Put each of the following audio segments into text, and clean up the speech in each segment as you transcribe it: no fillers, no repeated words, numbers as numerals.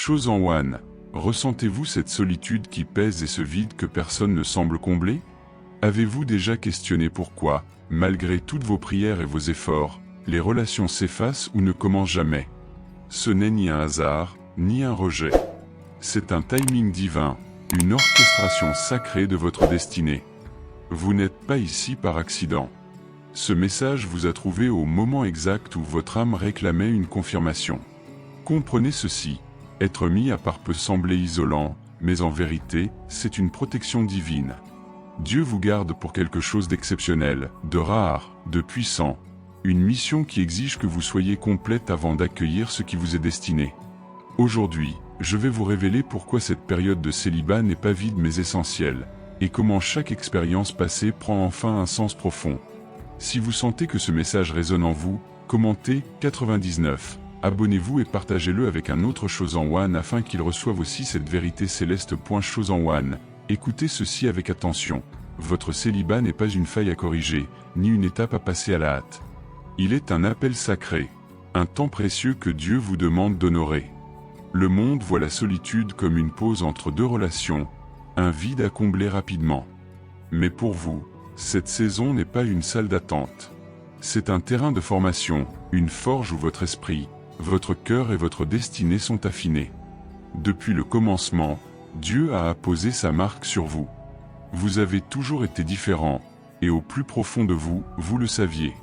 Chosen, ressentez-vous cette solitude qui pèse et ce vide que personne ne semble combler? Avez-vous déjà questionné pourquoi, malgré toutes vos prières et vos efforts, les relations s'effacent ou ne commencent jamais? Ce n'est ni un hasard, ni un rejet. C'est un timing divin, une orchestration sacrée de votre destinée. Vous n'êtes pas ici par accident. Ce message vous a trouvé au moment exact où votre âme réclamait une confirmation. Comprenez ceci, être mis à part peut sembler isolant, mais en vérité, c'est une protection divine. Dieu vous garde pour quelque chose d'exceptionnel, de rare, de puissant. Une mission qui exige que vous soyez complète avant d'accueillir ce qui vous est destiné. Aujourd'hui, je vais vous révéler pourquoi cette période de célibat n'est pas vide mais essentielle, et comment chaque expérience passée prend enfin un sens profond. Si vous sentez que ce message résonne en vous, commentez 99, abonnez-vous et partagez-le avec un autre Chosen afin qu'il reçoive aussi cette vérité céleste. Chosen, écoutez ceci avec attention. Votre célibat n'est pas une faille à corriger, ni une étape à passer à la hâte. Il est un appel sacré, un temps précieux que Dieu vous demande d'honorer. Le monde voit la solitude comme une pause entre deux relations, un vide à combler rapidement. Mais pour vous, cette saison n'est pas une salle d'attente. C'est un terrain de formation, une forge où votre esprit, votre cœur et votre destinée sont affinés. Depuis le commencement, Dieu a apposé sa marque sur vous. Vous avez toujours été différent, et au plus profond de vous, vous le saviez.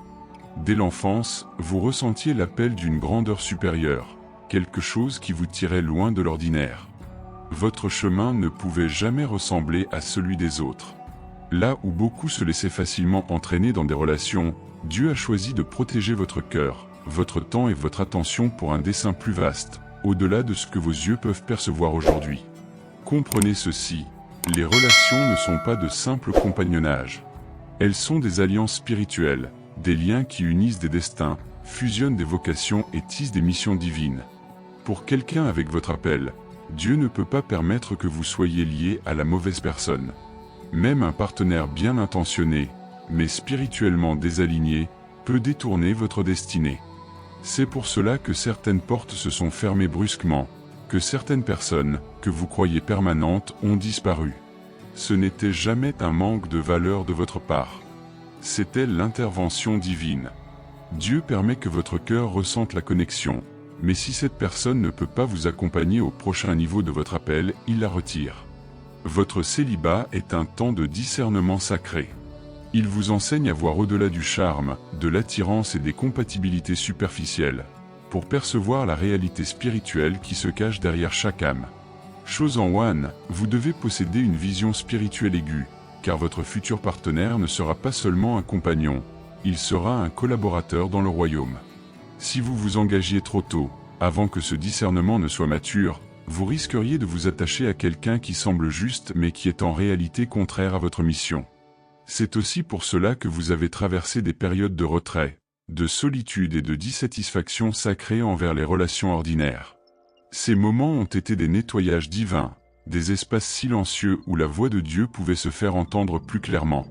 Dès l'enfance, vous ressentiez l'appel d'une grandeur supérieure, quelque chose qui vous tirait loin de l'ordinaire. Votre chemin ne pouvait jamais ressembler à celui des autres. Là où beaucoup se laissaient facilement entraîner dans des relations, Dieu a choisi de protéger votre cœur, votre temps et votre attention pour un dessein plus vaste, au-delà de ce que vos yeux peuvent percevoir aujourd'hui. Comprenez ceci, les relations ne sont pas de simples compagnonnages. Elles sont des alliances spirituelles, des liens qui unissent des destins, fusionnent des vocations et tissent des missions divines. Pour quelqu'un avec votre appel, Dieu ne peut pas permettre que vous soyez lié à la mauvaise personne. Même un partenaire bien intentionné, mais spirituellement désaligné, peut détourner votre destinée. C'est pour cela que certaines portes se sont fermées brusquement, que certaines personnes, que vous croyez permanentes, ont disparu. Ce n'était jamais un manque de valeur de votre part. C'était l'intervention divine. Dieu permet que votre cœur ressente la connexion, mais si cette personne ne peut pas vous accompagner au prochain niveau de votre appel, il la retire. Votre célibat est un temps de discernement sacré. Il vous enseigne à voir au-delà du charme, de l'attirance et des compatibilités superficielles, pour percevoir la réalité spirituelle qui se cache derrière chaque âme. Chosen, vous devez posséder une vision spirituelle aiguë, car votre futur partenaire ne sera pas seulement un compagnon, il sera un collaborateur dans le royaume. Si vous vous engagiez trop tôt, avant que ce discernement ne soit mature, vous risqueriez de vous attacher à quelqu'un qui semble juste mais qui est en réalité contraire à votre mission. C'est aussi pour cela que vous avez traversé des périodes de retrait, de solitude et de dissatisfaction sacrée envers les relations ordinaires. Ces moments ont été des nettoyages divins, des espaces silencieux où la voix de Dieu pouvait se faire entendre plus clairement.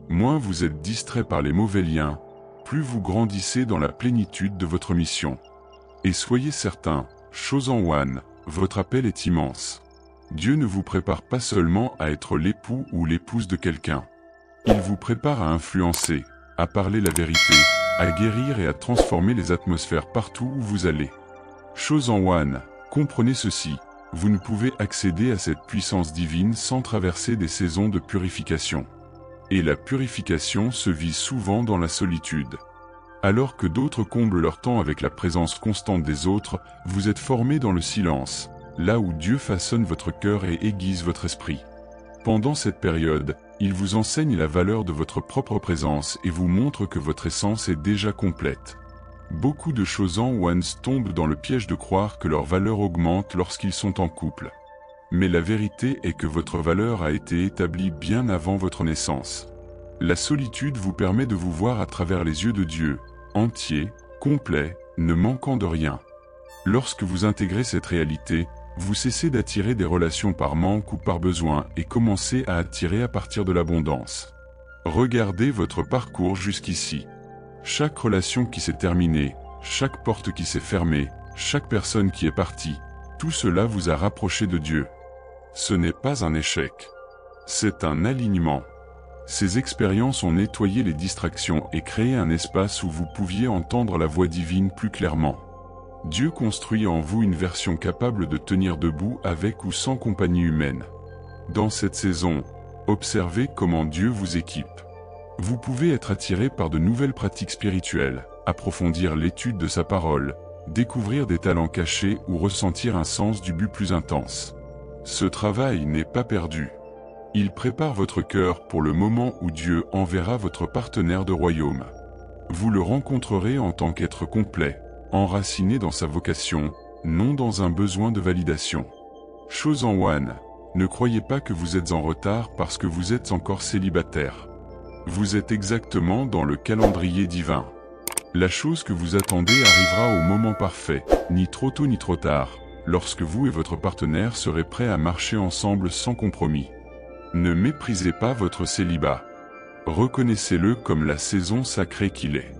Moins vous êtes distrait par les mauvais liens, plus vous grandissez dans la plénitude de votre mission. Et soyez certain, Chosen, votre appel est immense. Dieu ne vous prépare pas seulement à être l'époux ou l'épouse de quelqu'un. Il vous prépare à influencer, à parler la vérité, à guérir et à transformer les atmosphères partout où vous allez. Chosen, comprenez ceci, vous ne pouvez accéder à cette puissance divine sans traverser des saisons de purification. Et la purification se vit souvent dans la solitude. Alors que d'autres comblent leur temps avec la présence constante des autres, vous êtes formé dans le silence, là où Dieu façonne votre cœur et aiguise votre esprit. Pendant cette période, il vous enseigne la valeur de votre propre présence et vous montre que votre essence est déjà complète. Beaucoup de Chosen tombent dans le piège de croire que leur valeur augmente lorsqu'ils sont en couple. Mais la vérité est que votre valeur a été établie bien avant votre naissance. La solitude vous permet de vous voir à travers les yeux de Dieu, entier, complet, ne manquant de rien. Lorsque vous intégrez cette réalité, vous cessez d'attirer des relations par manque ou par besoin et commencez à attirer à partir de l'abondance. Regardez votre parcours jusqu'ici. Chaque relation qui s'est terminée, chaque porte qui s'est fermée, chaque personne qui est partie, Tout cela vous a rapproché de Dieu. Ce n'est pas un échec. C'est un alignement. Ces expériences ont nettoyé les distractions et créé un espace où vous pouviez entendre la voix divine plus clairement. Dieu construit en vous une version capable de tenir debout avec ou sans compagnie humaine. Dans cette saison, observez comment Dieu vous équipe. Vous pouvez être attiré par de nouvelles pratiques spirituelles, approfondir l'étude de sa parole, découvrir des talents cachés ou ressentir un sens du but plus intense. Ce travail n'est pas perdu. Il prépare votre cœur pour le moment où Dieu enverra votre partenaire de royaume. Vous le rencontrerez en tant qu'être complet, enraciné dans sa vocation, non dans un besoin de validation. Chosen One, ne croyez pas que vous êtes en retard parce que vous êtes encore célibataire. Vous êtes exactement dans le calendrier divin. La chose que vous attendez arrivera au moment parfait, ni trop tôt ni trop tard, lorsque vous et votre partenaire serez prêts à marcher ensemble sans compromis. Ne méprisez pas votre célibat. Reconnaissez-le comme la saison sacrée qu'il est.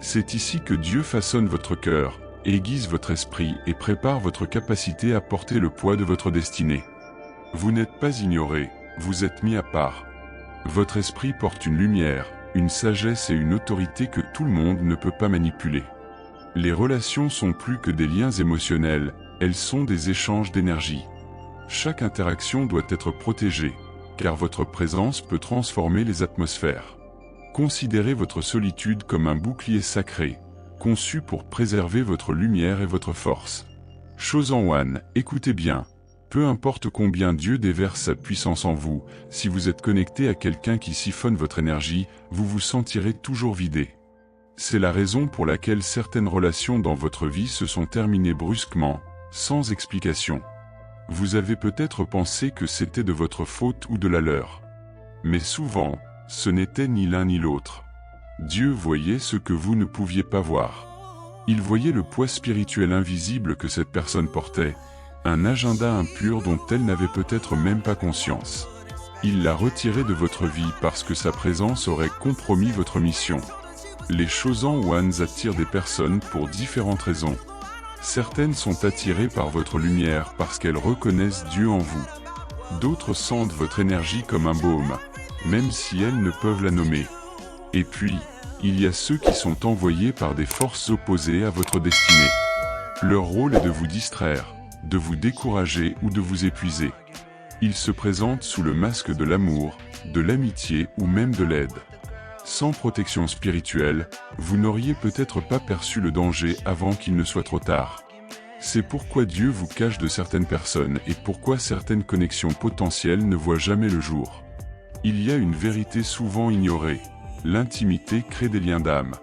C'est ici que Dieu façonne votre cœur, aiguise votre esprit et prépare votre capacité à porter le poids de votre destinée. Vous n'êtes pas ignoré, vous êtes mis à part. Votre esprit porte une lumière, une sagesse et une autorité que tout le monde ne peut pas manipuler. Les relations sont plus que des liens émotionnels, elles sont des échanges d'énergie. Chaque interaction doit être protégée, car votre présence peut transformer les atmosphères. Considérez votre solitude comme un bouclier sacré, conçu pour préserver votre lumière et votre force. Chosen One, écoutez bien. Peu importe combien Dieu déverse sa puissance en vous, si vous êtes connecté à quelqu'un qui siphonne votre énergie, vous vous sentirez toujours vidé. C'est la raison pour laquelle certaines relations dans votre vie se sont terminées brusquement, sans explication. Vous avez peut-être pensé que c'était de votre faute ou de la leur. Mais souvent, ce n'était ni l'un ni l'autre. Dieu voyait ce que vous ne pouviez pas voir. Il voyait le poids spirituel invisible que cette personne portait, un agenda impur dont elle n'avait peut-être même pas conscience. Il l'a retiré de votre vie parce que sa présence aurait compromis votre mission. Les Chosen Ones attirent des personnes pour différentes raisons. Certaines sont attirées par votre lumière parce qu'elles reconnaissent Dieu en vous. D'autres sentent votre énergie comme un baume, même si elles ne peuvent la nommer. Et puis, il y a ceux qui sont envoyés par des forces opposées à votre destinée. Leur rôle est de vous distraire, de vous décourager ou de vous épuiser. Ils se présentent sous le masque de l'amour, de l'amitié ou même de l'aide. Sans protection spirituelle, vous n'auriez peut-être pas perçu le danger avant qu'il ne soit trop tard. C'est pourquoi Dieu vous cache de certaines personnes et pourquoi certaines connexions potentielles ne voient jamais le jour. Il y a une vérité souvent ignorée. L'intimité crée des liens d'âme.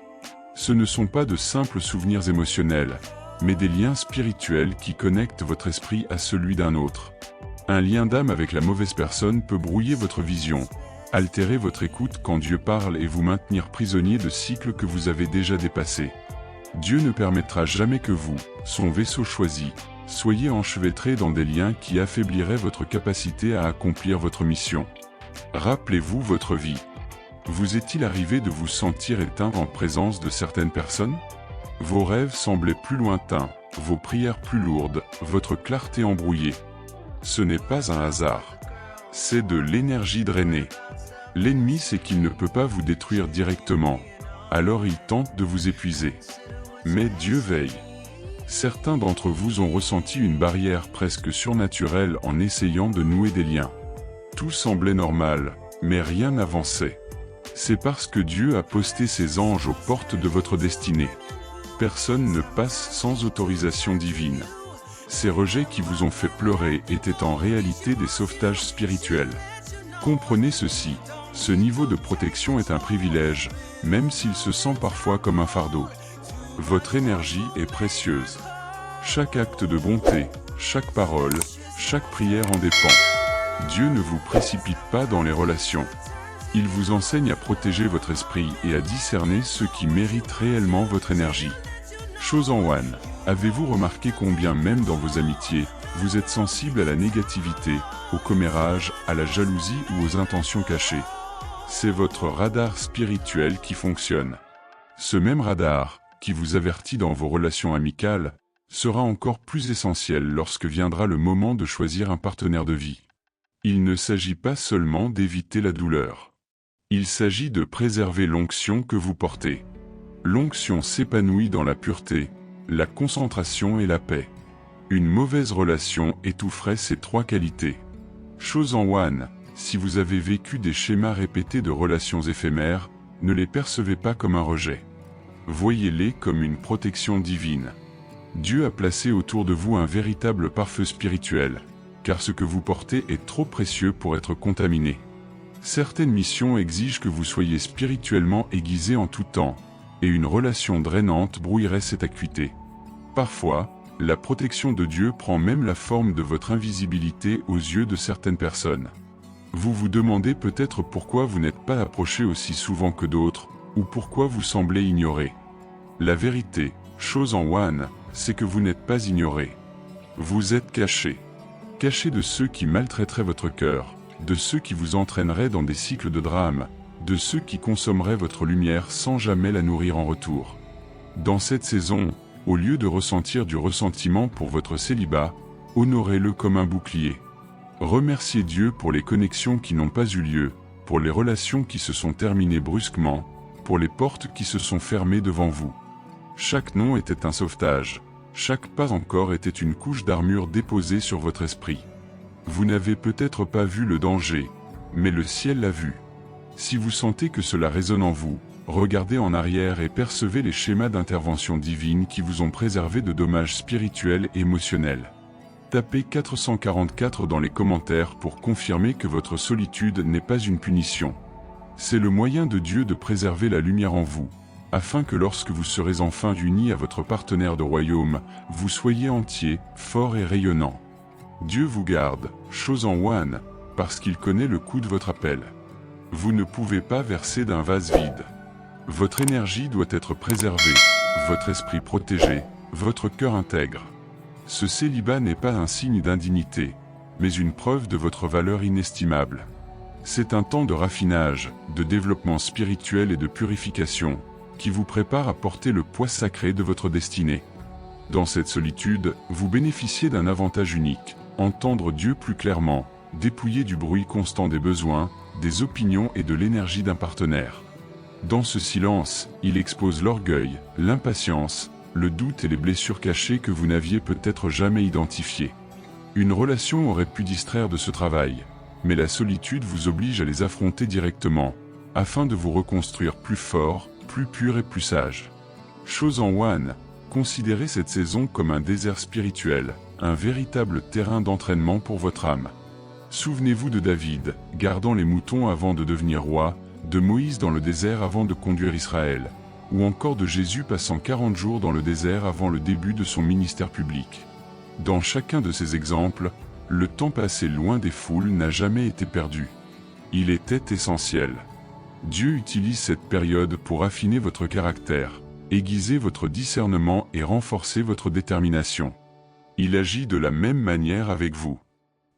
Ce ne sont pas de simples souvenirs émotionnels, mais des liens spirituels qui connectent votre esprit à celui d'un autre. Un lien d'âme avec la mauvaise personne peut brouiller votre vision, altérer votre écoute quand Dieu parle et vous maintenir prisonnier de cycles que vous avez déjà dépassés. Dieu ne permettra jamais que vous, son vaisseau choisi, soyez enchevêtrés dans des liens qui affaibliraient votre capacité à accomplir votre mission. Rappelez-vous votre vie. Vous est-il arrivé de vous sentir éteint en présence de certaines personnes ? Vos rêves semblaient plus lointains, vos prières plus lourdes, votre clarté embrouillée. Ce n'est pas un hasard. C'est de l'énergie drainée. L'ennemi sait qu'il ne peut pas vous détruire directement, alors il tente de vous épuiser. Mais Dieu veille. Certains d'entre vous ont ressenti une barrière presque surnaturelle en essayant de nouer des liens. Tout semblait normal, mais rien n'avançait. C'est parce que Dieu a posté ses anges aux portes de votre destinée. Personne ne passe sans autorisation divine. Ces rejets qui vous ont fait pleurer étaient en réalité des sauvetages spirituels. Comprenez ceci, ce niveau de protection est un privilège, même s'il se sent parfois comme un fardeau. Votre énergie est précieuse. Chaque acte de bonté, chaque parole, chaque prière en dépend. Dieu ne vous précipite pas dans les relations. Il vous enseigne à protéger votre esprit et à discerner ceux qui méritent réellement votre énergie. Chosen One, avez-vous remarqué combien même dans vos amitiés, vous êtes sensible à la négativité, au commérage, à la jalousie ou aux intentions cachées? C'est votre radar spirituel qui fonctionne. Ce même radar, qui vous avertit dans vos relations amicales, sera encore plus essentiel lorsque viendra le moment de choisir un partenaire de vie. Il ne s'agit pas seulement d'éviter la douleur. Il s'agit de préserver l'onction que vous portez. L'onction s'épanouit dans la pureté, la concentration et la paix. Une mauvaise relation étoufferait ces trois qualités. Chose en one, si vous avez vécu des schémas répétés de relations éphémères, ne les percevez pas comme un rejet. Voyez-les comme une protection divine. Dieu a placé autour de vous un véritable pare-feu spirituel, car ce que vous portez est trop précieux pour être contaminé. Certaines missions exigent que vous soyez spirituellement aiguisé en tout temps, et une relation drainante brouillerait cette acuité. Parfois, la protection de Dieu prend même la forme de votre invisibilité aux yeux de certaines personnes. Vous vous demandez peut-être pourquoi vous n'êtes pas approché aussi souvent que d'autres, ou pourquoi vous semblez ignoré. La vérité, chose en one, c'est que vous n'êtes pas ignoré. Vous êtes caché. Caché de ceux qui maltraiteraient votre cœur, de ceux qui vous entraîneraient dans des cycles de drame, de ceux qui consommeraient votre lumière sans jamais la nourrir en retour. Dans cette saison, au lieu de ressentir du ressentiment pour votre célibat, honorez-le comme un bouclier. Remerciez Dieu pour les connexions qui n'ont pas eu lieu, pour les relations qui se sont terminées brusquement, pour les portes qui se sont fermées devant vous. Chaque non était un sauvetage, chaque pas encore était une couche d'armure déposée sur votre esprit. Vous n'avez peut-être pas vu le danger, mais le ciel l'a vu. Si vous sentez que cela résonne en vous, regardez en arrière et percevez les schémas d'intervention divine qui vous ont préservé de dommages spirituels et émotionnels. Tapez 444 dans les commentaires pour confirmer que votre solitude n'est pas une punition. C'est le moyen de Dieu de préserver la lumière en vous, afin que lorsque vous serez enfin unis à votre partenaire de royaume, vous soyez entier, fort et rayonnant. Dieu vous garde, chose en one, parce qu'il connaît le coût de votre appel. Vous ne pouvez pas verser d'un vase vide. Votre énergie doit être préservée, votre esprit protégé, votre cœur intègre. Ce célibat n'est pas un signe d'indignité, mais une preuve de votre valeur inestimable. C'est un temps de raffinage, de développement spirituel et de purification, qui vous prépare à porter le poids sacré de votre destinée. Dans cette solitude, vous bénéficiez d'un avantage unique, entendre Dieu plus clairement, dépouillé du bruit constant des besoins, des opinions et de l'énergie d'un partenaire. Dans ce silence, il expose l'orgueil, l'impatience, le doute et les blessures cachées que vous n'aviez peut-être jamais identifiées. Une relation aurait pu distraire de ce travail, mais la solitude vous oblige à les affronter directement, afin de vous reconstruire plus fort, plus pur et plus sage. Chose en one, considérez cette saison comme un désert spirituel, un véritable terrain d'entraînement pour votre âme. Souvenez-vous de David, gardant les moutons avant de devenir roi, de Moïse dans le désert avant de conduire Israël, ou encore de Jésus passant 40 jours dans le désert avant le début de son ministère public. Dans chacun de ces exemples, le temps passé loin des foules n'a jamais été perdu. Il était essentiel. Dieu utilise cette période pour affiner votre caractère, aiguiser votre discernement et renforcer votre détermination. Il agit de la même manière avec vous.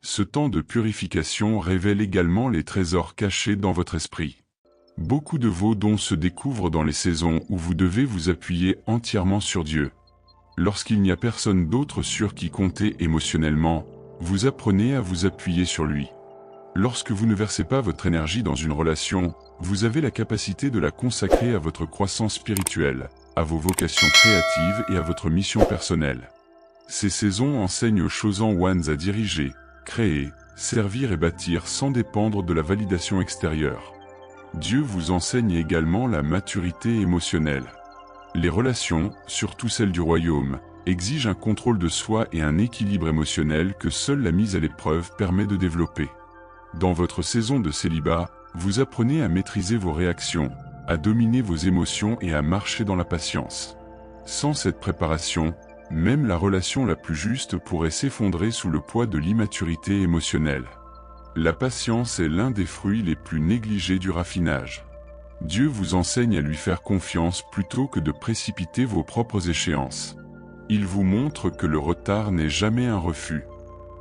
Ce temps de purification révèle également les trésors cachés dans votre esprit. Beaucoup de vos dons se découvrent dans les saisons où vous devez vous appuyer entièrement sur Dieu. Lorsqu'il n'y a personne d'autre sur qui compter émotionnellement, vous apprenez à vous appuyer sur lui. Lorsque vous ne versez pas votre énergie dans une relation, vous avez la capacité de la consacrer à votre croissance spirituelle, à vos vocations créatives et à votre mission personnelle. Ces saisons enseignent aux Chosen Ones à diriger, créer, servir et bâtir sans dépendre de la validation extérieure. Dieu vous enseigne également la maturité émotionnelle. Les relations, surtout celles du royaume, exigent un contrôle de soi et un équilibre émotionnel que seule la mise à l'épreuve permet de développer. Dans votre saison de célibat, vous apprenez à maîtriser vos réactions, à dominer vos émotions et à marcher dans la patience. Sans cette préparation, même la relation la plus juste pourrait s'effondrer sous le poids de l'immaturité émotionnelle. La patience est l'un des fruits les plus négligés du raffinage. Dieu vous enseigne à lui faire confiance plutôt que de précipiter vos propres échéances. Il vous montre que le retard n'est jamais un refus.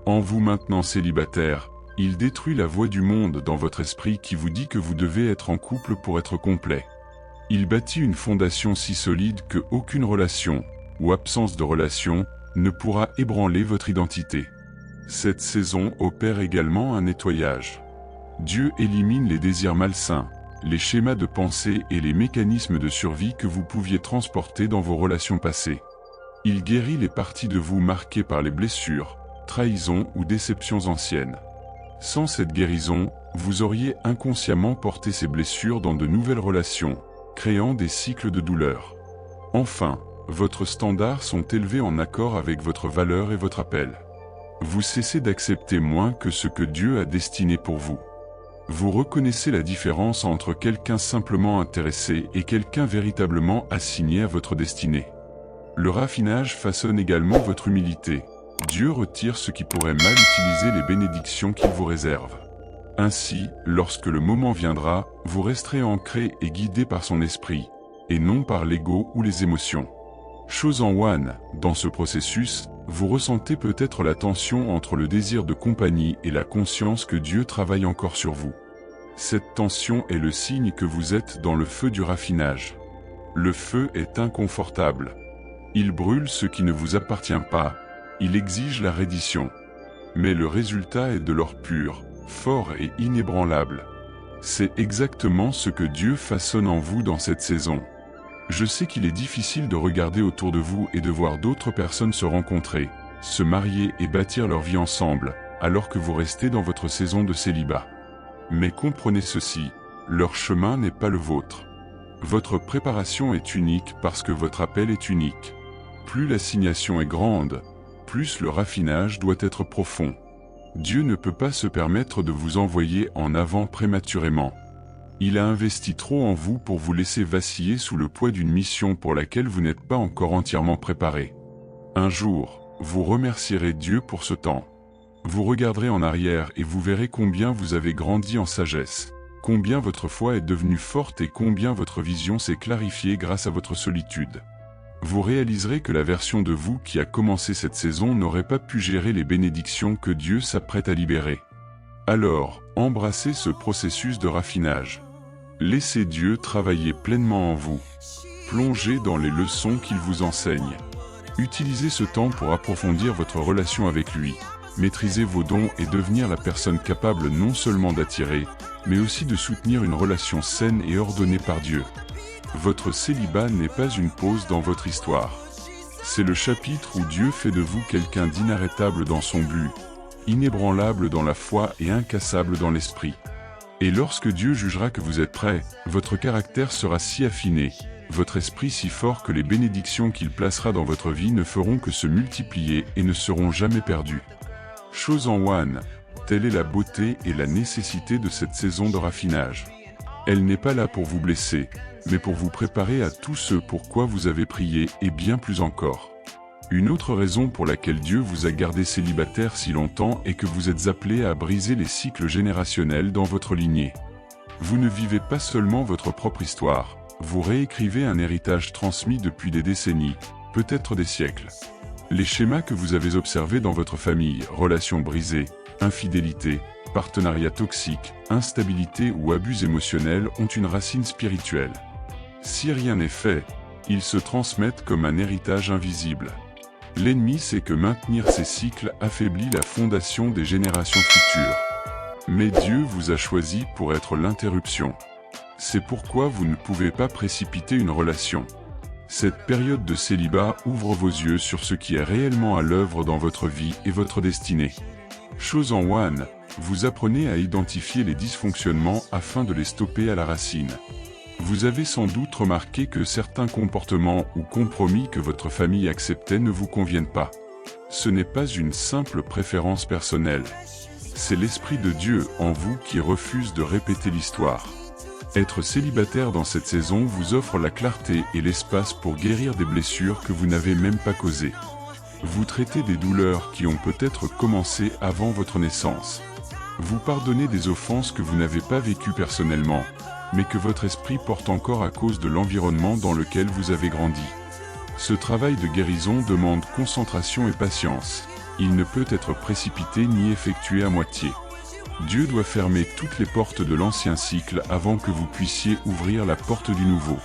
En vous maintenant célibataire, il détruit la voix du monde dans votre esprit qui vous dit que vous devez être en couple pour être complet. Il bâtit une fondation si solide que aucune relation, ou absence de relation, ne pourra ébranler votre identité. Cette saison opère également un nettoyage. Dieu élimine les désirs malsains, les schémas de pensée et les mécanismes de survie que vous pouviez transporter dans vos relations passées. Il guérit les parties de vous marquées par les blessures, trahisons ou déceptions anciennes. Sans cette guérison, vous auriez inconsciemment porté ces blessures dans de nouvelles relations, créant des cycles de douleur. Enfin, vos standards sont élevés en accord avec votre valeur et votre appel. Vous cessez d'accepter moins que ce que Dieu a destiné pour vous. Vous reconnaissez la différence entre quelqu'un simplement intéressé et quelqu'un véritablement assigné à votre destinée. Le raffinage façonne également votre humilité. Dieu retire ce qui pourrait mal utiliser les bénédictions qu'il vous réserve. Ainsi, lorsque le moment viendra, vous resterez ancré et guidé par son esprit, et non par l'ego ou les émotions. Chose en one, dans ce processus, vous ressentez peut-être la tension entre le désir de compagnie et la conscience que Dieu travaille encore sur vous. Cette tension est le signe que vous êtes dans le feu du raffinage. Le feu est inconfortable. Il brûle ce qui ne vous appartient pas, il exige la reddition. Mais le résultat est de l'or pur, fort et inébranlable. C'est exactement ce que Dieu façonne en vous dans cette saison. Je sais qu'il est difficile de regarder autour de vous et de voir d'autres personnes se rencontrer, se marier et bâtir leur vie ensemble, alors que vous restez dans votre saison de célibat. Mais comprenez ceci, leur chemin n'est pas le vôtre. Votre préparation est unique parce que votre appel est unique. Plus l'assignation est grande, plus le raffinage doit être profond. Dieu ne peut pas se permettre de vous envoyer en avant prématurément. Il a investi trop en vous pour vous laisser vaciller sous le poids d'une mission pour laquelle vous n'êtes pas encore entièrement préparé. Un jour, vous remercierez Dieu pour ce temps. Vous regarderez en arrière et vous verrez combien vous avez grandi en sagesse, combien votre foi est devenue forte et combien votre vision s'est clarifiée grâce à votre solitude. Vous réaliserez que la version de vous qui a commencé cette saison n'aurait pas pu gérer les bénédictions que Dieu s'apprête à libérer. Alors, embrassez ce processus de raffinage. Laissez Dieu travailler pleinement en vous. Plongez dans les leçons qu'il vous enseigne. Utilisez ce temps pour approfondir votre relation avec lui, maîtriser vos dons et devenir la personne capable non seulement d'attirer, mais aussi de soutenir une relation saine et ordonnée par Dieu. Votre célibat n'est pas une pause dans votre histoire. C'est le chapitre où Dieu fait de vous quelqu'un d'inarrêtable dans son but, inébranlable dans la foi et incassable dans l'esprit. Et lorsque Dieu jugera que vous êtes prêt, votre caractère sera si affiné, votre esprit si fort que les bénédictions qu'il placera dans votre vie ne feront que se multiplier et ne seront jamais perdues. Chose en one, telle est la beauté et la nécessité de cette saison de raffinage. Elle n'est pas là pour vous blesser, mais pour vous préparer à tout ce pour quoi vous avez prié et bien plus encore. Une autre raison pour laquelle Dieu vous a gardé célibataire si longtemps est que vous êtes appelé à briser les cycles générationnels dans votre lignée. Vous ne vivez pas seulement votre propre histoire, vous réécrivez un héritage transmis depuis des décennies, peut-être des siècles. Les schémas que vous avez observés dans votre famille, relations brisées, infidélité, partenariats toxiques, instabilité ou abus émotionnels ont une racine spirituelle. Si rien n'est fait, ils se transmettent comme un héritage invisible. L'ennemi sait que maintenir ces cycles affaiblit la fondation des générations futures. Mais Dieu vous a choisi pour être l'interruption. C'est pourquoi vous ne pouvez pas précipiter une relation. Cette période de célibat ouvre vos yeux sur ce qui est réellement à l'œuvre dans votre vie et votre destinée. Chose en one, vous apprenez à identifier les dysfonctionnements afin de les stopper à la racine. Vous avez sans doute remarqué que certains comportements ou compromis que votre famille acceptait ne vous conviennent pas. Ce n'est pas une simple préférence personnelle. C'est l'Esprit de Dieu en vous qui refuse de répéter l'histoire. Être célibataire dans cette saison vous offre la clarté et l'espace pour guérir des blessures que vous n'avez même pas causées. Vous traitez des douleurs qui ont peut-être commencé avant votre naissance. Vous pardonnez des offenses que vous n'avez pas vécues personnellement, mais que votre esprit porte encore à cause de l'environnement dans lequel vous avez grandi. Ce travail de guérison demande concentration et patience. Il ne peut être précipité ni effectué à moitié. Dieu doit fermer toutes les portes de l'ancien cycle avant que vous puissiez ouvrir la porte du nouveau.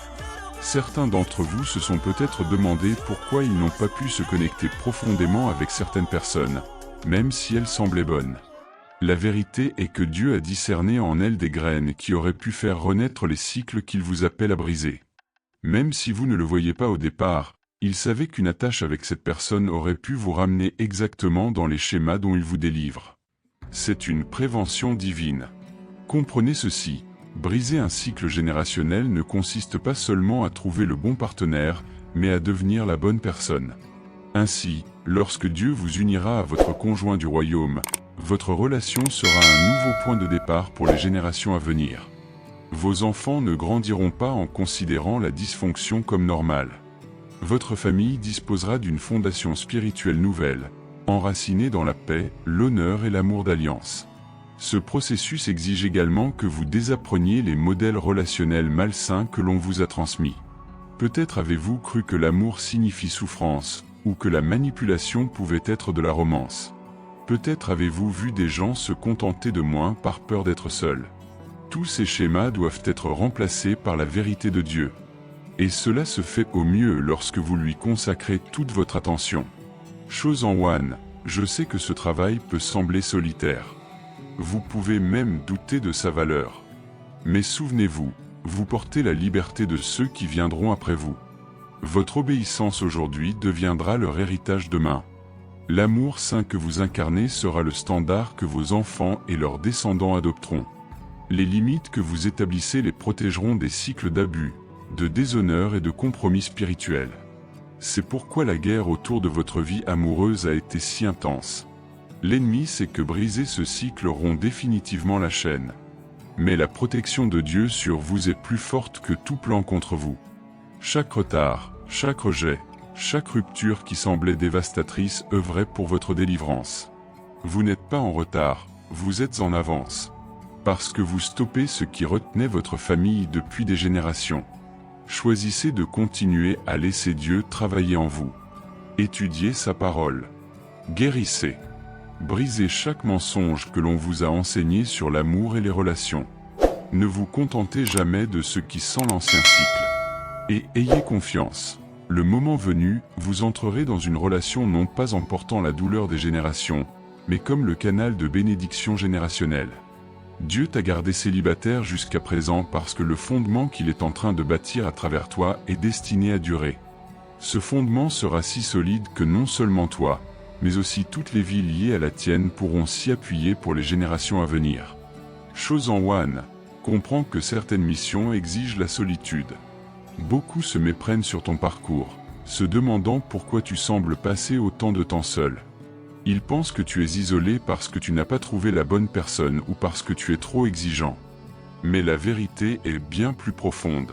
Certains d'entre vous se sont peut-être demandé pourquoi ils n'ont pas pu se connecter profondément avec certaines personnes, même si elles semblaient bonnes. La vérité est que Dieu a discerné en elles des graines qui auraient pu faire renaître les cycles qu'il vous appelle à briser. Même si vous ne le voyez pas au départ, il savait qu'une attache avec cette personne aurait pu vous ramener exactement dans les schémas dont il vous délivre. C'est une prévention divine. Comprenez ceci, briser un cycle générationnel ne consiste pas seulement à trouver le bon partenaire, mais à devenir la bonne personne. Ainsi, lorsque Dieu vous unira à votre conjoint du royaume, votre relation sera un nouveau point de départ pour les générations à venir. Vos enfants ne grandiront pas en considérant la dysfonction comme normale. Votre famille disposera d'une fondation spirituelle nouvelle, enracinée dans la paix, l'honneur et l'amour d'alliance. Ce processus exige également que vous désappreniez les modèles relationnels malsains que l'on vous a transmis. Peut-être avez-vous cru que l'amour signifie souffrance, ou que la manipulation pouvait être de la romance. Peut-être avez-vous vu des gens se contenter de moins par peur d'être seuls. Tous ces schémas doivent être remplacés par la vérité de Dieu. Et cela se fait au mieux lorsque vous lui consacrez toute votre attention. Chose en one, je sais que ce travail peut sembler solitaire. Vous pouvez même douter de sa valeur. Mais souvenez-vous, vous portez la liberté de ceux qui viendront après vous. Votre obéissance aujourd'hui deviendra leur héritage demain. L'amour saint que vous incarnez sera le standard que vos enfants et leurs descendants adopteront. Les limites que vous établissez les protégeront des cycles d'abus, de déshonneur et de compromis spirituels. C'est pourquoi la guerre autour de votre vie amoureuse a été si intense. L'ennemi sait que briser ce cycle rompt définitivement la chaîne. Mais la protection de Dieu sur vous est plus forte que tout plan contre vous. Chaque retard, chaque rejet, chaque rupture qui semblait dévastatrice œuvrait pour votre délivrance. Vous n'êtes pas en retard, vous êtes en avance. Parce que vous stoppez ce qui retenait votre famille depuis des générations. Choisissez de continuer à laisser Dieu travailler en vous. Étudiez sa parole. Guérissez. Brisez chaque mensonge que l'on vous a enseigné sur l'amour et les relations. Ne vous contentez jamais de ce qui sent l'ancien cycle. Et ayez confiance. Le moment venu, vous entrerez dans une relation non pas en portant la douleur des générations, mais comme le canal de bénédiction générationnelle. Dieu t'a gardé célibataire jusqu'à présent parce que le fondement qu'il est en train de bâtir à travers toi est destiné à durer. Ce fondement sera si solide que non seulement toi, mais aussi toutes les vies liées à la tienne pourront s'y appuyer pour les générations à venir. Chose en one, comprends que certaines missions exigent la solitude. Beaucoup se méprennent sur ton parcours, se demandant pourquoi tu sembles passer autant de temps seul. Ils pensent que tu es isolé parce que tu n'as pas trouvé la bonne personne ou parce que tu es trop exigeant. Mais la vérité est bien plus profonde.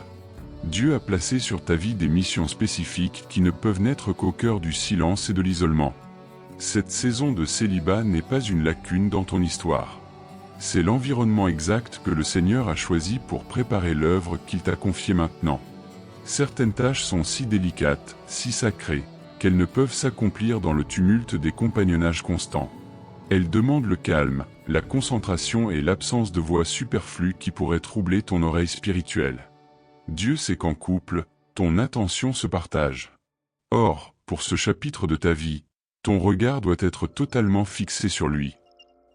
Dieu a placé sur ta vie des missions spécifiques qui ne peuvent n'être qu'au cœur du silence et de l'isolement. Cette saison de célibat n'est pas une lacune dans ton histoire. C'est l'environnement exact que le Seigneur a choisi pour préparer l'œuvre qu'il t'a confiée maintenant. Certaines tâches sont si délicates, si sacrées, qu'elles ne peuvent s'accomplir dans le tumulte des compagnonnages constants. Elles demandent le calme, la concentration et l'absence de voix superflues qui pourraient troubler ton oreille spirituelle. Dieu sait qu'en couple, ton attention se partage. Or, pour ce chapitre de ta vie, ton regard doit être totalement fixé sur lui.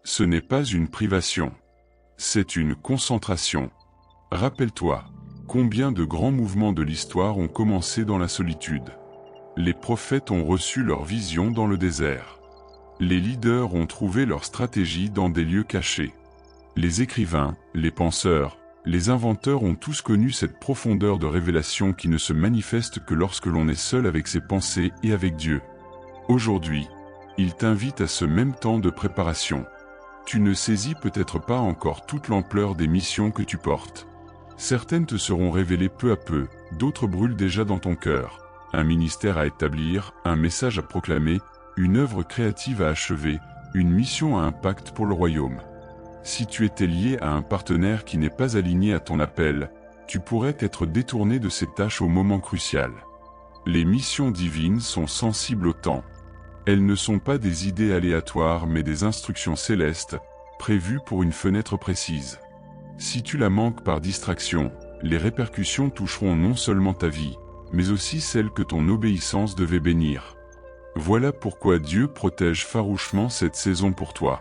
Ce n'est pas une privation. C'est une concentration. Rappelle-toi, combien de grands mouvements de l'histoire ont commencé dans la solitude. Les prophètes ont reçu leur vision dans le désert. Les leaders ont trouvé leur stratégie dans des lieux cachés. Les écrivains, les penseurs, les inventeurs ont tous connu cette profondeur de révélation qui ne se manifeste que lorsque l'on est seul avec ses pensées et avec Dieu. Aujourd'hui, il t'invite à ce même temps de préparation. Tu ne saisis peut-être pas encore toute l'ampleur des missions que tu portes. Certaines te seront révélées peu à peu, d'autres brûlent déjà dans ton cœur. Un ministère à établir, un message à proclamer, une œuvre créative à achever, une mission à impact pour le royaume. Si tu étais lié à un partenaire qui n'est pas aligné à ton appel, tu pourrais être détourné de ces tâches au moment crucial. Les missions divines sont sensibles au temps. Elles ne sont pas des idées aléatoires mais des instructions célestes, prévues pour une fenêtre précise. Si tu la manques par distraction, les répercussions toucheront non seulement ta vie, mais aussi celle que ton obéissance devait bénir. Voilà pourquoi Dieu protège farouchement cette saison pour toi.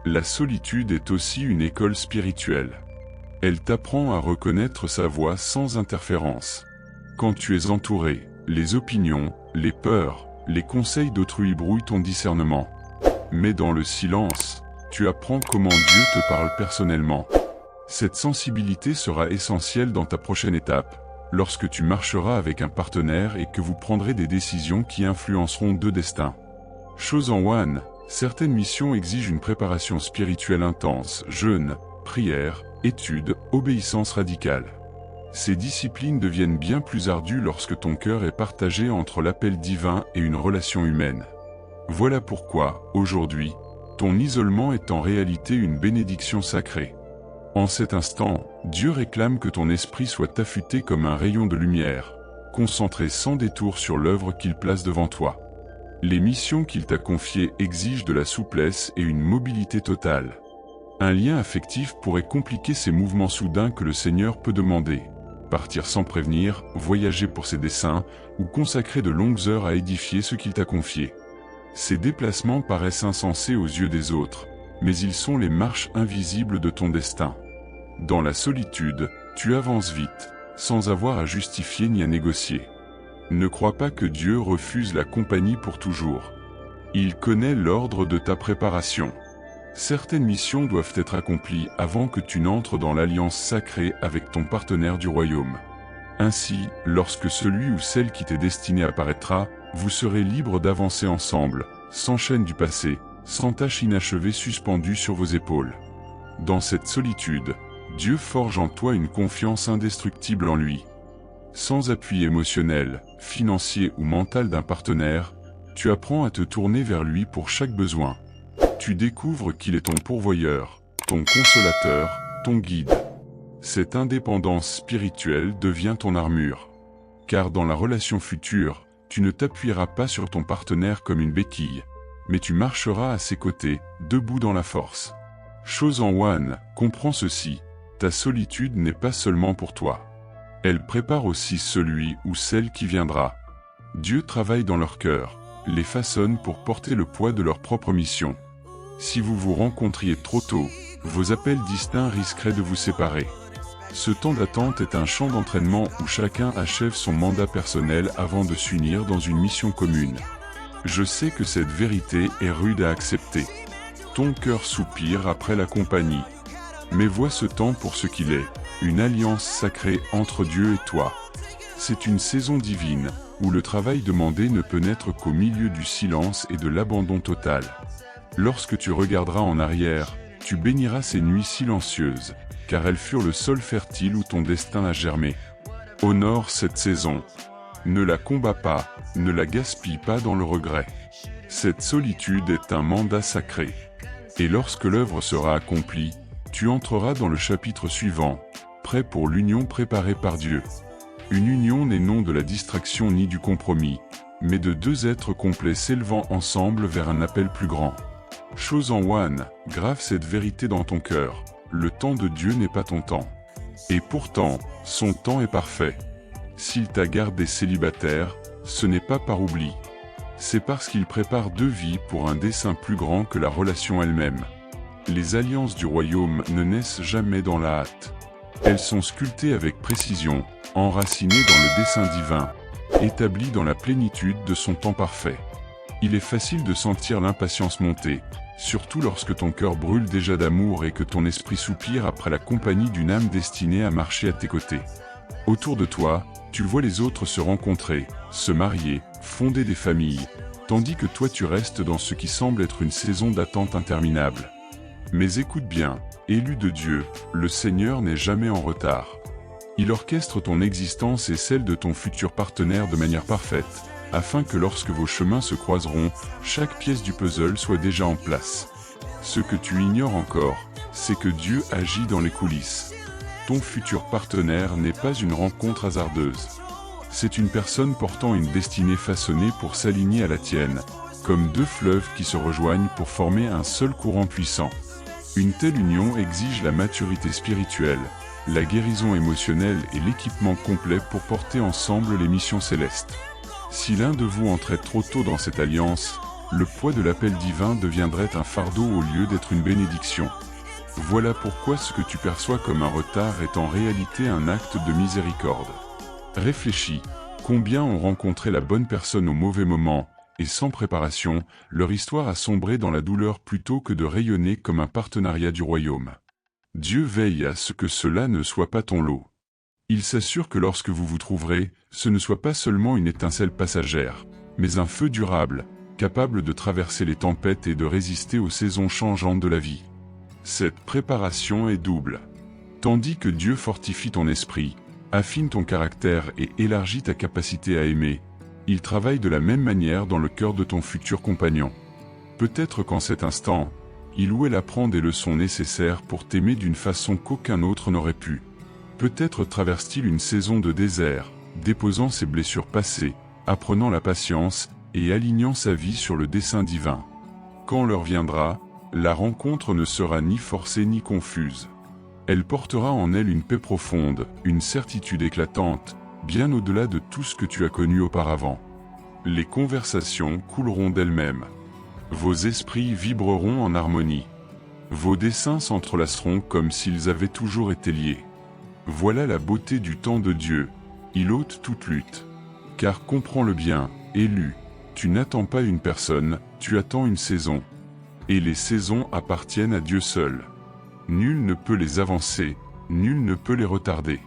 La solitude est aussi une école spirituelle. Elle t'apprend à reconnaître sa voix sans interférence. Quand tu es entouré, les opinions, les peurs, les conseils d'autrui brouillent ton discernement. Mais dans le silence, tu apprends comment Dieu te parle personnellement. Cette sensibilité sera essentielle dans ta prochaine étape, lorsque tu marcheras avec un partenaire et que vous prendrez des décisions qui influenceront deux destins. Chose en one, certaines missions exigent une préparation spirituelle intense, jeûne, prière, étude, obéissance radicale. Ces disciplines deviennent bien plus ardues lorsque ton cœur est partagé entre l'appel divin et une relation humaine. Voilà pourquoi, aujourd'hui, ton isolement est en réalité une bénédiction sacrée. En cet instant, Dieu réclame que ton esprit soit affûté comme un rayon de lumière, concentré sans détour sur l'œuvre qu'il place devant toi. Les missions qu'il t'a confiées exigent de la souplesse et une mobilité totale. Un lien affectif pourrait compliquer ces mouvements soudains que le Seigneur peut demander. Partir sans prévenir, voyager pour ses desseins, ou consacrer de longues heures à édifier ce qu'il t'a confié. Ces déplacements paraissent insensés aux yeux des autres, mais ils sont les marches invisibles de ton destin. Dans la solitude, tu avances vite, sans avoir à justifier ni à négocier. Ne crois pas que Dieu refuse la compagnie pour toujours. Il connaît l'ordre de ta préparation. Certaines missions doivent être accomplies avant que tu n'entres dans l'alliance sacrée avec ton partenaire du royaume. Ainsi, lorsque celui ou celle qui t'est destiné apparaîtra, vous serez libres d'avancer ensemble, sans chaîne du passé, sans tâche inachevée suspendue sur vos épaules. Dans cette solitude, Dieu forge en toi une confiance indestructible en lui. Sans appui émotionnel, financier ou mental d'un partenaire, tu apprends à te tourner vers lui pour chaque besoin. Tu découvres qu'il est ton pourvoyeur, ton consolateur, ton guide. Cette indépendance spirituelle devient ton armure. Car dans la relation future, tu ne t'appuieras pas sur ton partenaire comme une béquille, mais tu marcheras à ses côtés, debout dans la force. Chose en one, comprends ceci. Ta solitude n'est pas seulement pour toi. Elle prépare aussi celui ou celle qui viendra. Dieu travaille dans leur cœur, les façonne pour porter le poids de leur propre mission. Si vous vous rencontriez trop tôt, vos appels distincts risqueraient de vous séparer. Ce temps d'attente est un champ d'entraînement où chacun achève son mandat personnel avant de s'unir dans une mission commune. Je sais que cette vérité est rude à accepter. Ton cœur soupire après la compagnie. Mais vois ce temps pour ce qu'il est, une alliance sacrée entre Dieu et toi. C'est une saison divine, où le travail demandé ne peut naître qu'au milieu du silence et de l'abandon total. Lorsque tu regarderas en arrière, tu béniras ces nuits silencieuses, car elles furent le sol fertile où ton destin a germé. Honore cette saison. Ne la combats pas, ne la gaspille pas dans le regret. Cette solitude est un mandat sacré. Et lorsque l'œuvre sera accomplie, tu entreras dans le chapitre suivant, prêt pour l'union préparée par Dieu. Une union n'est non de la distraction ni du compromis, mais de deux êtres complets s'élevant ensemble vers un appel plus grand. Chose en one, grave cette vérité dans ton cœur, le temps de Dieu n'est pas ton temps. Et pourtant, son temps est parfait. S'il t'a gardé célibataire, ce n'est pas par oubli. C'est parce qu'il prépare deux vies pour un dessein plus grand que la relation elle-même. Les alliances du royaume ne naissent jamais dans la hâte. Elles sont sculptées avec précision, enracinées dans le dessein divin, établies dans la plénitude de son temps parfait. Il est facile de sentir l'impatience monter, surtout lorsque ton cœur brûle déjà d'amour et que ton esprit soupire après la compagnie d'une âme destinée à marcher à tes côtés. Autour de toi, tu vois les autres se rencontrer, se marier, fonder des familles, tandis que toi tu restes dans ce qui semble être une saison d'attente interminable. Mais écoute bien, élu de Dieu, le Seigneur n'est jamais en retard. Il orchestre ton existence et celle de ton futur partenaire de manière parfaite, afin que lorsque vos chemins se croiseront, chaque pièce du puzzle soit déjà en place. Ce que tu ignores encore, c'est que Dieu agit dans les coulisses. Ton futur partenaire n'est pas une rencontre hasardeuse. C'est une personne portant une destinée façonnée pour s'aligner à la tienne, comme deux fleuves qui se rejoignent pour former un seul courant puissant. Une telle union exige la maturité spirituelle, la guérison émotionnelle et l'équipement complet pour porter ensemble les missions célestes. Si l'un de vous entrait trop tôt dans cette alliance, le poids de l'appel divin deviendrait un fardeau au lieu d'être une bénédiction. Voilà pourquoi ce que tu perçois comme un retard est en réalité un acte de miséricorde. Réfléchis, combien ont rencontré la bonne personne au mauvais moment, et sans préparation, leur histoire a sombré dans la douleur plutôt que de rayonner comme un partenariat du royaume. Dieu veille à ce que cela ne soit pas ton lot. Il s'assure que lorsque vous vous trouverez, ce ne soit pas seulement une étincelle passagère, mais un feu durable, capable de traverser les tempêtes et de résister aux saisons changeantes de la vie. Cette préparation est double. Tandis que Dieu fortifie ton esprit, affine ton caractère et élargit ta capacité à aimer, il travaille de la même manière dans le cœur de ton futur compagnon. Peut-être qu'en cet instant, il ou elle apprend des leçons nécessaires pour t'aimer d'une façon qu'aucun autre n'aurait pu. Peut-être traverse-t-il une saison de désert, déposant ses blessures passées, apprenant la patience et alignant sa vie sur le dessein divin. Quand l'heure viendra, la rencontre ne sera ni forcée ni confuse. Elle portera en elle une paix profonde, une certitude éclatante, bien au-delà de tout ce que tu as connu auparavant. Les conversations couleront d'elles-mêmes. Vos esprits vibreront en harmonie. Vos desseins s'entrelaceront comme s'ils avaient toujours été liés. Voilà la beauté du temps de Dieu. Il ôte toute lutte. Car comprends-le bien, élu, tu n'attends pas une personne, tu attends une saison. Et les saisons appartiennent à Dieu seul. Nul ne peut les avancer, nul ne peut les retarder.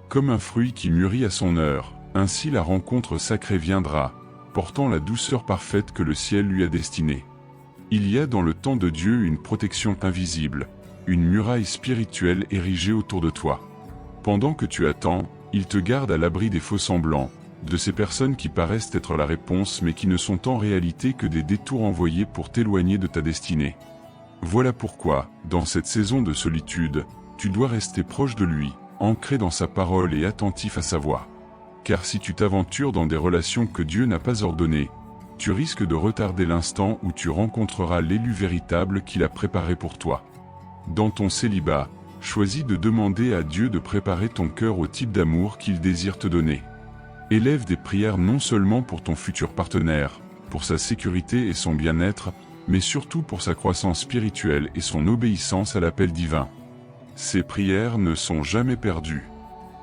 Comme un fruit qui mûrit à son heure, ainsi la rencontre sacrée viendra, portant la douceur parfaite que le ciel lui a destinée. Il y a dans le temps de Dieu une protection invisible, une muraille spirituelle érigée autour de toi. Pendant que tu attends, il te garde à l'abri des faux-semblants, de ces personnes qui paraissent être la réponse mais qui ne sont en réalité que des détours envoyés pour t'éloigner de ta destinée. Voilà pourquoi, dans cette saison de solitude, tu dois rester proche de lui, ancré dans sa parole et attentif à sa voix. Car si tu t'aventures dans des relations que Dieu n'a pas ordonnées, tu risques de retarder l'instant où tu rencontreras l'élu véritable qu'il a préparé pour toi. Dans ton célibat, choisis de demander à Dieu de préparer ton cœur au type d'amour qu'il désire te donner. Élève des prières non seulement pour ton futur partenaire, pour sa sécurité et son bien-être, mais surtout pour sa croissance spirituelle et son obéissance à l'appel divin. Ces prières ne sont jamais perdues.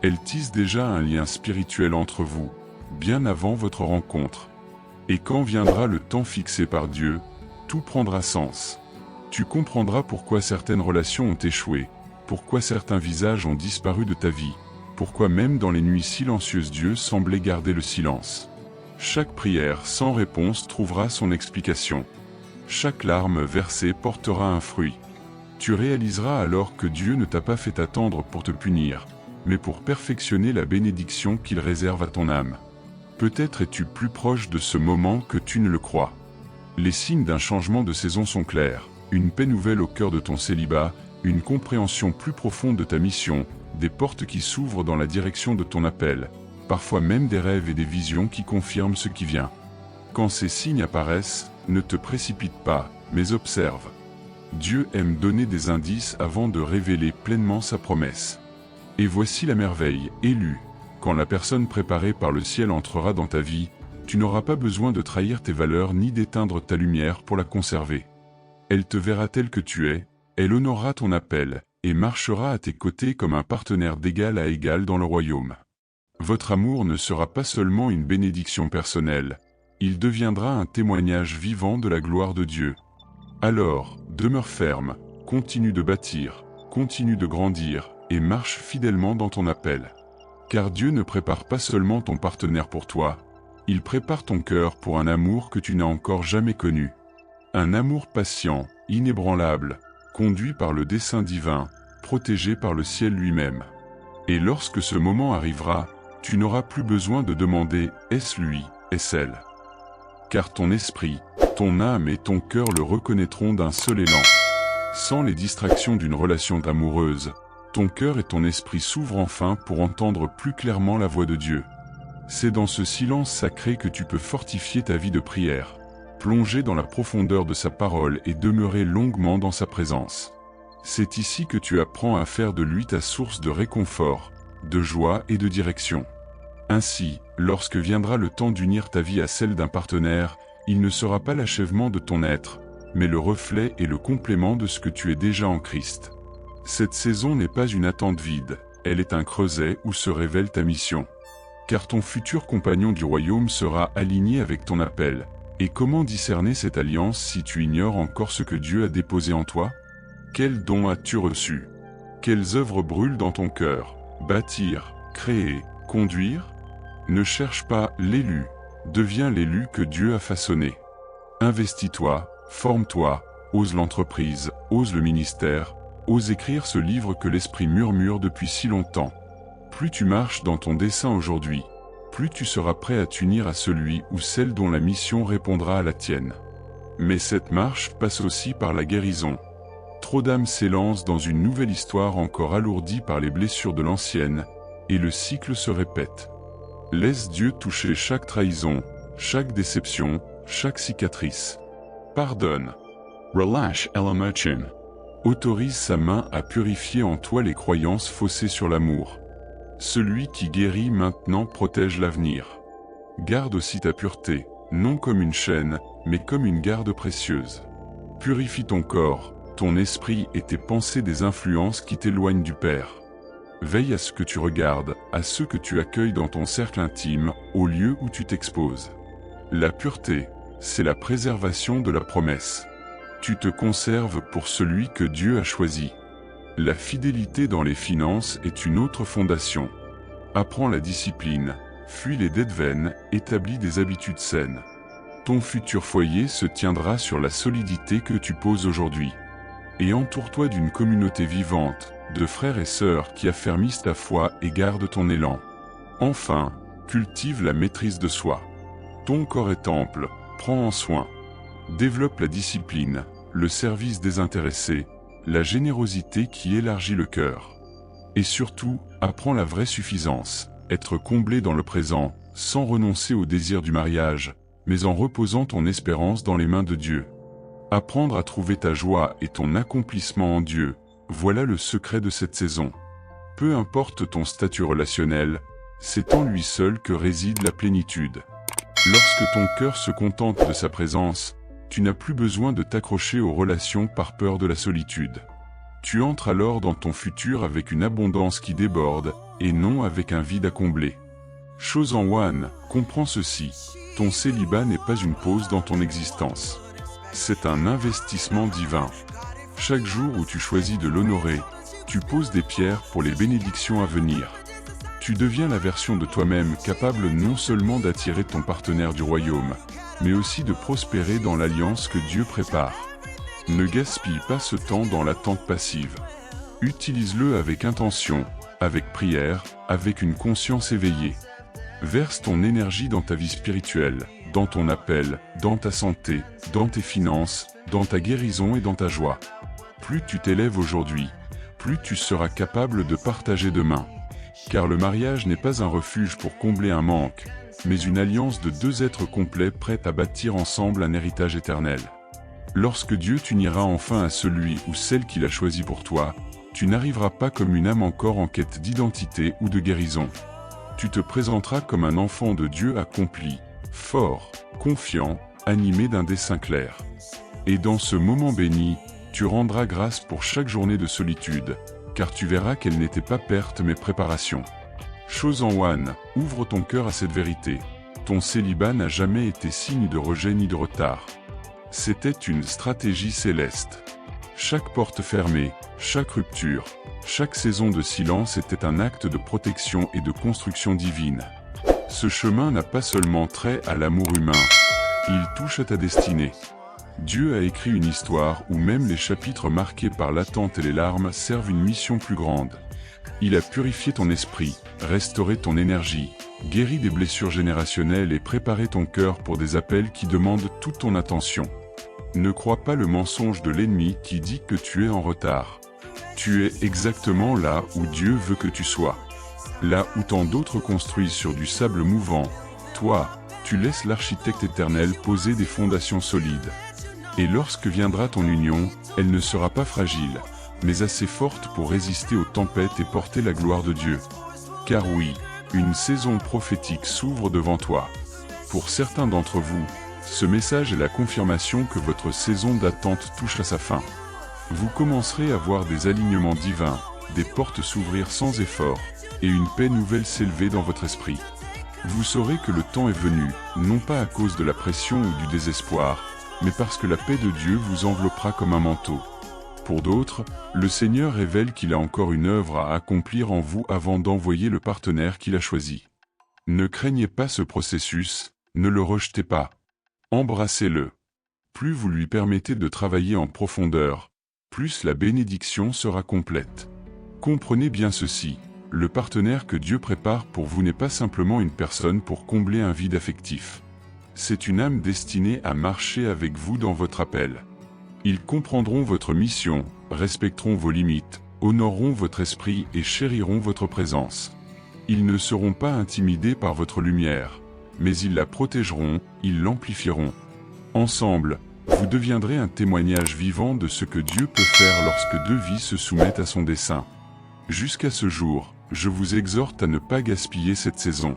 Elles tissent déjà un lien spirituel entre vous, bien avant votre rencontre. Et quand viendra le temps fixé par Dieu, tout prendra sens. Tu comprendras pourquoi certaines relations ont échoué, pourquoi certains visages ont disparu de ta vie, pourquoi même dans les nuits silencieuses Dieu semblait garder le silence. Chaque prière sans réponse trouvera son explication. Chaque larme versée portera un fruit. Tu réaliseras alors que Dieu ne t'a pas fait attendre pour te punir, mais pour perfectionner la bénédiction qu'il réserve à ton âme. Peut-être es-tu plus proche de ce moment que tu ne le crois. Les signes d'un changement de saison sont clairs, une paix nouvelle au cœur de ton célibat, une compréhension plus profonde de ta mission, des portes qui s'ouvrent dans la direction de ton appel, parfois même des rêves et des visions qui confirment ce qui vient. Quand ces signes apparaissent, ne te précipite pas, mais observe. Dieu aime donner des indices avant de révéler pleinement sa promesse. Et voici la merveille, élu. Quand la personne préparée par le ciel entrera dans ta vie, tu n'auras pas besoin de trahir tes valeurs ni d'éteindre ta lumière pour la conserver. Elle te verra tel que tu es, elle honorera ton appel, et marchera à tes côtés comme un partenaire d'égal à égal dans le royaume. Votre amour ne sera pas seulement une bénédiction personnelle, il deviendra un témoignage vivant de la gloire de Dieu. Alors, demeure ferme, continue de bâtir, continue de grandir, et marche fidèlement dans ton appel. Car Dieu ne prépare pas seulement ton partenaire pour toi, il prépare ton cœur pour un amour que tu n'as encore jamais connu. Un amour patient, inébranlable, conduit par le dessein divin, protégé par le ciel lui-même. Et lorsque ce moment arrivera, tu n'auras plus besoin de demander « est-ce lui, est-ce elle ?» Car ton esprit, ton âme et ton cœur le reconnaîtront d'un seul élan. Sans les distractions d'une relation amoureuse, ton cœur et ton esprit s'ouvrent enfin pour entendre plus clairement la voix de Dieu. C'est dans ce silence sacré que tu peux fortifier ta vie de prière, plonger dans la profondeur de sa parole et demeurer longuement dans sa présence. C'est ici que tu apprends à faire de lui ta source de réconfort, de joie et de direction. Ainsi, lorsque viendra le temps d'unir ta vie à celle d'un partenaire, il ne sera pas l'achèvement de ton être, mais le reflet et le complément de ce que tu es déjà en Christ. Cette saison n'est pas une attente vide, elle est un creuset où se révèle ta mission. Car ton futur compagnon du royaume sera aligné avec ton appel. Et comment discerner cette alliance si tu ignores encore ce que Dieu a déposé en toi? Quels dons as-tu reçus? Quelles œuvres brûlent dans ton cœur? Bâtir, créer, conduire? Ne cherche pas l'élu, deviens l'élu que Dieu a façonné. Investis-toi, forme-toi, ose l'entreprise, ose le ministère, ose écrire ce livre que l'Esprit murmure depuis si longtemps. Plus tu marches dans ton dessein aujourd'hui, plus tu seras prêt à t'unir à celui ou celle dont la mission répondra à la tienne. Mais cette marche passe aussi par la guérison. Trop d'âmes s'élancent dans une nouvelle histoire encore alourdie par les blessures de l'ancienne, et le cycle se répète. Laisse Dieu toucher chaque trahison, chaque déception, chaque cicatrice. Pardonne. Relâche Elamachin. Autorise sa main à purifier en toi les croyances faussées sur l'amour. Celui qui guérit maintenant protège l'avenir. Garde aussi ta pureté, non comme une chaîne, mais comme une garde précieuse. Purifie ton corps, ton esprit et tes pensées des influences qui t'éloignent du Père. Veille à ce que tu regardes, à ceux que tu accueilles dans ton cercle intime, au lieu où tu t'exposes. La pureté, c'est la préservation de la promesse. Tu te conserves pour celui que Dieu a choisi. La fidélité dans les finances est une autre fondation. Apprends la discipline, fuis les dettes vaines, établis des habitudes saines. Ton futur foyer se tiendra sur la solidité que tu poses aujourd'hui. Et entoure-toi d'une communauté vivante, de frères et sœurs qui affermissent ta foi et gardent ton élan. Enfin, cultive la maîtrise de soi. Ton corps est temple, prends en soin. Développe la discipline, le service désintéressé, la générosité qui élargit le cœur. Et surtout, apprends la vraie suffisance, être comblé dans le présent, sans renoncer au désir du mariage, mais en reposant ton espérance dans les mains de Dieu. Apprendre à trouver ta joie et ton accomplissement en Dieu, voilà le secret de cette saison. Peu importe ton statut relationnel, c'est en lui seul que réside la plénitude. Lorsque ton cœur se contente de sa présence, tu n'as plus besoin de t'accrocher aux relations par peur de la solitude. Tu entres alors dans ton futur avec une abondance qui déborde, et non avec un vide à combler. Chose en one, comprends ceci, ton célibat n'est pas une pause dans ton existence. C'est un investissement divin. Chaque jour où tu choisis de l'honorer, tu poses des pierres pour les bénédictions à venir. Tu deviens la version de toi-même capable non seulement d'attirer ton partenaire du royaume, mais aussi de prospérer dans l'alliance que Dieu prépare. Ne gaspille pas ce temps dans l'attente passive. Utilise-le avec intention, avec prière, avec une conscience éveillée. Verse ton énergie dans ta vie spirituelle, dans ton appel, dans ta santé, dans tes finances, dans ta guérison et dans ta joie. Plus tu t'élèves aujourd'hui, plus tu seras capable de partager demain. Car le mariage n'est pas un refuge pour combler un manque, mais une alliance de deux êtres complets prêts à bâtir ensemble un héritage éternel. Lorsque Dieu t'unira enfin à celui ou celle qu'il a choisi pour toi, tu n'arriveras pas comme une âme encore en quête d'identité ou de guérison. Tu te présenteras comme un enfant de Dieu accompli, fort, confiant, animé d'un dessein clair. Et dans ce moment béni, tu rendras grâce pour chaque journée de solitude, car tu verras qu'elle n'était pas perte mais préparation. Chose en one, ouvre ton cœur à cette vérité. Ton célibat n'a jamais été signe de rejet ni de retard. C'était une stratégie céleste. Chaque porte fermée, chaque rupture, chaque saison de silence était un acte de protection et de construction divine. Ce chemin n'a pas seulement trait à l'amour humain, il touche à ta destinée. Dieu a écrit une histoire où même les chapitres marqués par l'attente et les larmes servent une mission plus grande. Il a purifié ton esprit, restauré ton énergie, guéri des blessures générationnelles et préparé ton cœur pour des appels qui demandent toute ton attention. Ne crois pas le mensonge de l'ennemi qui dit que tu es en retard. Tu es exactement là où Dieu veut que tu sois. Là où tant d'autres construisent sur du sable mouvant, toi, tu laisses l'architecte éternel poser des fondations solides. Et lorsque viendra ton union, elle ne sera pas fragile, mais assez forte pour résister aux tempêtes et porter la gloire de Dieu. Car oui, une saison prophétique s'ouvre devant toi. Pour certains d'entre vous, ce message est la confirmation que votre saison d'attente touche à sa fin. Vous commencerez à voir des alignements divins, des portes s'ouvrir sans effort, et une paix nouvelle s'élever dans votre esprit. Vous saurez que le temps est venu, non pas à cause de la pression ou du désespoir, mais parce que la paix de Dieu vous enveloppera comme un manteau. Pour d'autres, le Seigneur révèle qu'il a encore une œuvre à accomplir en vous avant d'envoyer le partenaire qu'il a choisi. Ne craignez pas ce processus, ne le rejetez pas. Embrassez-le. Plus vous lui permettez de travailler en profondeur, plus la bénédiction sera complète. Comprenez bien ceci, le partenaire que Dieu prépare pour vous n'est pas simplement une personne pour combler un vide affectif. C'est une âme destinée à marcher avec vous dans votre appel. Ils comprendront votre mission, respecteront vos limites, honoreront votre esprit et chériront votre présence. Ils ne seront pas intimidés par votre lumière, mais ils la protégeront, ils l'amplifieront. Ensemble, vous deviendrez un témoignage vivant de ce que Dieu peut faire lorsque deux vies se soumettent à son dessein. Jusqu'à ce jour, je vous exhorte à ne pas gaspiller cette saison.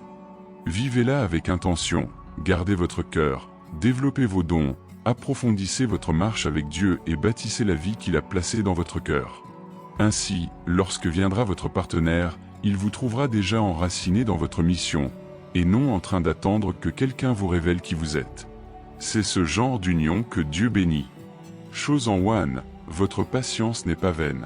Vivez-la avec intention, gardez votre cœur, développez vos dons, approfondissez votre marche avec Dieu et bâtissez la vie qu'il a placée dans votre cœur. Ainsi, lorsque viendra votre partenaire, il vous trouvera déjà enraciné dans votre mission, et non en train d'attendre que quelqu'un vous révèle qui vous êtes. C'est ce genre d'union que Dieu bénit. Chose en one, votre patience n'est pas vaine.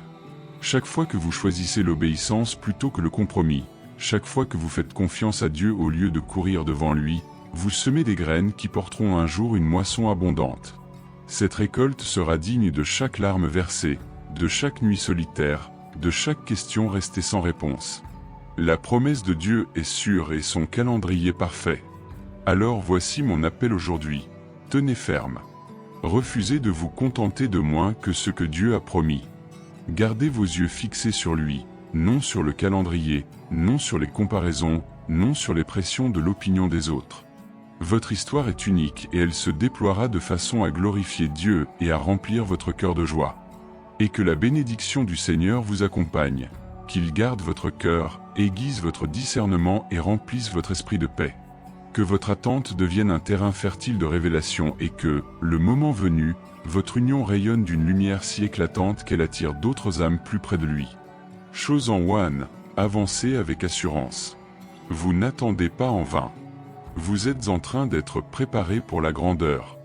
Chaque fois que vous choisissez l'obéissance plutôt que le compromis, chaque fois que vous faites confiance à Dieu au lieu de courir devant lui, vous semez des graines qui porteront un jour une moisson abondante. Cette récolte sera digne de chaque larme versée, de chaque nuit solitaire, de chaque question restée sans réponse. La promesse de Dieu est sûre et son calendrier parfait. Alors voici mon appel aujourd'hui. Tenez ferme. Refusez de vous contenter de moins que ce que Dieu a promis. Gardez vos yeux fixés sur lui, non sur le calendrier, non sur les comparaisons, non sur les pressions de l'opinion des autres. Votre histoire est unique et elle se déploiera de façon à glorifier Dieu et à remplir votre cœur de joie. Et que la bénédiction du Seigneur vous accompagne, qu'il garde votre cœur, aiguise votre discernement et remplisse votre esprit de paix. Que votre attente devienne un terrain fertile de révélation et que, le moment venu, votre union rayonne d'une lumière si éclatante qu'elle attire d'autres âmes plus près de lui. Chose en one, avancez avec assurance. Vous n'attendez pas en vain. Vous êtes en train d'être préparé pour la grandeur.